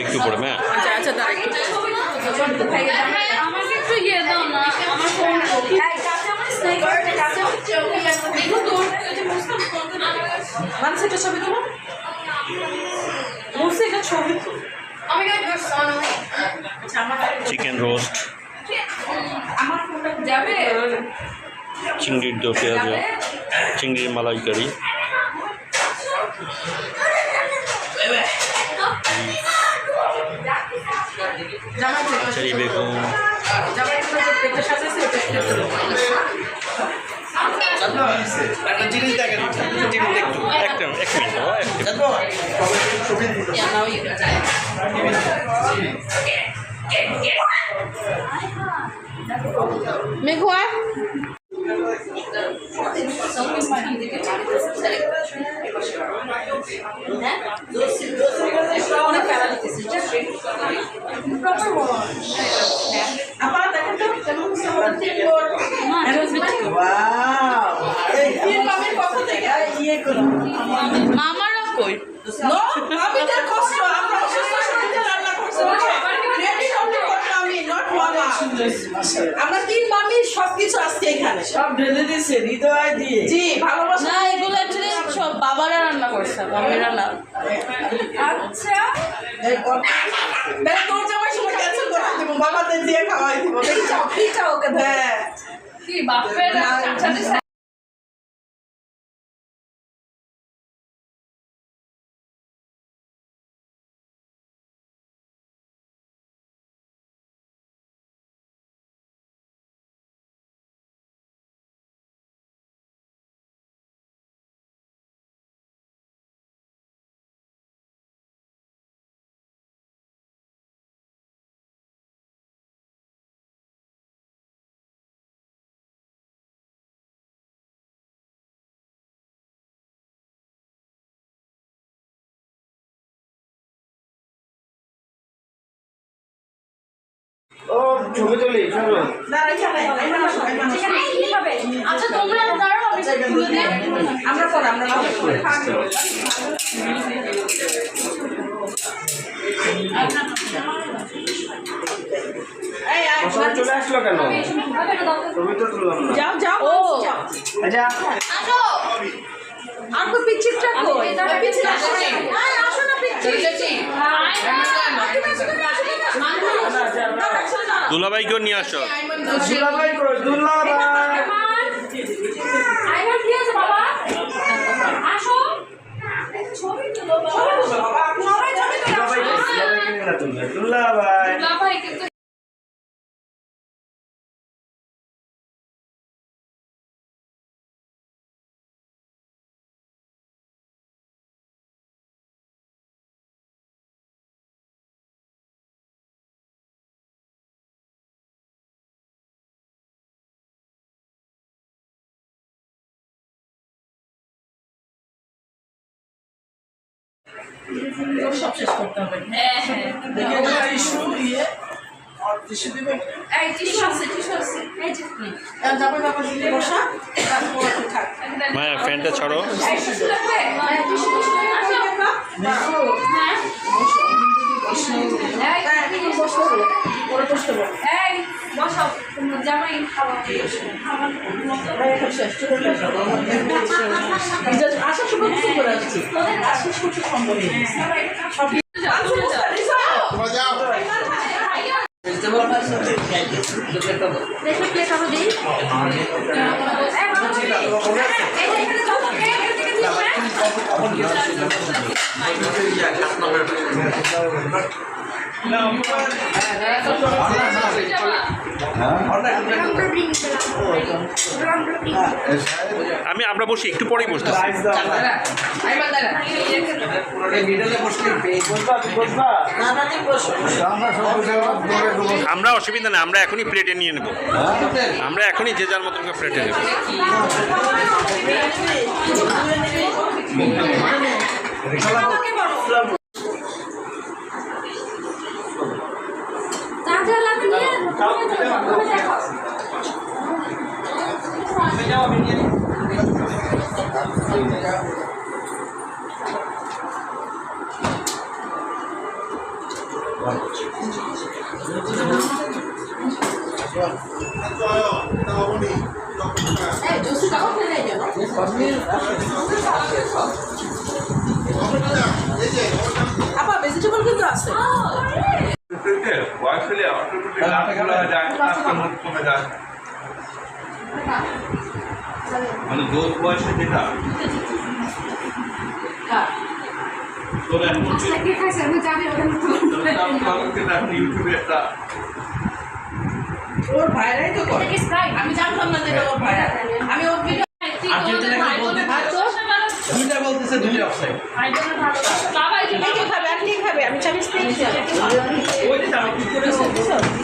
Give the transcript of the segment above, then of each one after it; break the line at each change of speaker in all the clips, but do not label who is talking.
একটু পরে ম্যাম।
আচ্ছা আচ্ছা দাঁড়া আমাকে একটু ইয়ে দাও না আমার ফোন মানুষের ছবি তুলো মুসের ছবি
চিকেন রোস্ট,
যাবে
চিংড়ির দো পেঁয়াজ, চিংড়ির মালাইকারি, চারি বেগুন,
একটা জিনিস দেখেন,
একটা এক মিনিট
মেঘুয়া মামারা কই
আমরা তিন মামি সবকিছু আসছে এখানে সব ঢেলে দিয়েছে হৃদয় দিয়ে জি ভালোবাসা
না এগুলো অ্যাকচুয়ালি সব বাবারা রান্না করছে মামিরা না আচ্ছা
তোর জামাই সময় ক্যান্সেল করে দিব বাবাদের দিয়ে খাওয়াই দিব পিঠা ওকে হ্যাঁ
কি বাপের সাথে
ও ছবি তুলি চলো।
আচ্ছা তোমরা দাঁড়াও আমি তুলে দিই
আমরা পরে আমরা
চলে আসলো কেন? ছবি তো তুললাম না।
যাও যাও
ও
আচ্ছা
আসো
আর কো পিচ্চিটা কো পিচ্চি আসো না পিচ্চি
দুলাভাইকেও নিয়ে আসো।
দুলাভাই কই? দুলাভাই
আইমান কি আছে বাবা আসো ছবি তুলো বাবা
দুলাভাই কিনে না তুলবে। দুলাভাই
দুলাভাই কিন্তু
সব শেষ করতে হবে
হ্যাঁ হ্যাঁ
দেখে টিস্যু দিয়ে আর টিস্যু দিবে
এই টিস্যু আছে এই যে
তারপর বাবা দিলে বসা তারপর থাক
মায়া ফ্যানটা ছাড়ো।
টিস্যু লাগবে টিস্যু আসো হ্যাঁ এই
বসো পরে বসতে বল
এই বসাও তুমি জামাই খাওয়া
আশা শুভ কিছু করে আসছি আশা শুভ সম্ভব
আমরা বসি, একটু পরেই বসতেছি। আমরা অসুবিধা না, আমরা এখনই প্লেটে নিয়ে নেব। আমরা এখনই যে যার মতো প্লেটে নেব।
এই জোসি কাও ফেলে গেল আপা ভেজিটেবল কিন্তু আছে
বয়স হলে অটোমেটিক লাভগুলো যায় কাস্টমার কমে যায় মানে দোষ বয়সে যেটা তোর এখন ইউটিউবে একটা
ওর ভাইরাই তো করে আমি জানতাম না যে এটা ওর ভাইরা আমি ওর ভিডিও
দুইটা বলতেছে দুইটা অফসাইড
কে খাবে আর কে খাবে আমি চাবি স্নেক
ওইটা আমি কি করে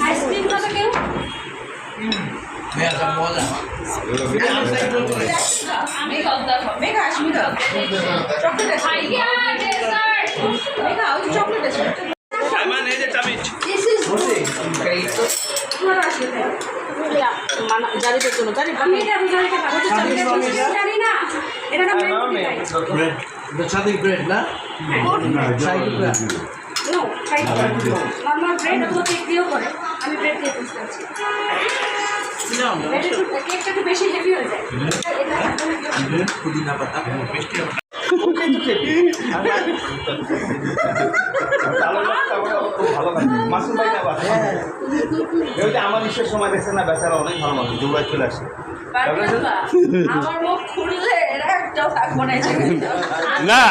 আইসক্রিম খাবে কেউ?
মেয়েটা মজা
আমি গলদা খাবো।
মেঘা আসবি না চকলেট আছে
আইডিয়া ডেজার্ট।
মেঘা ওই যে চকলেট আছে
সাইমন এই যে চামিচ
দিস ইজ
তোমার আসবে মানা জারিদের জন্য জারি
আমি এটা বুঝাইতে পারবো। জানি না। এটা না
ব্রেড সাথে ব্রেড না
নো ট্রাই করো। নরমাল ব্রেড অথবা কেক দিয়েও করে। আমি ব্রেড দিয়ে ইউজ করছি। ব্রেডের কেকটা একটু বেশি হেভি হয়ে যায়। এটা
পুদিনা পাতা মিষ্টি
ভালো লাগে মাসুম ভাই না বাস ওই যে আমার বিশ্বের সময় দেখছে না বেচারা অনেক ভালো মানুষ দুবাই চলে আসে
আমার মুখ খুললে এরা একটা থাকবো না
না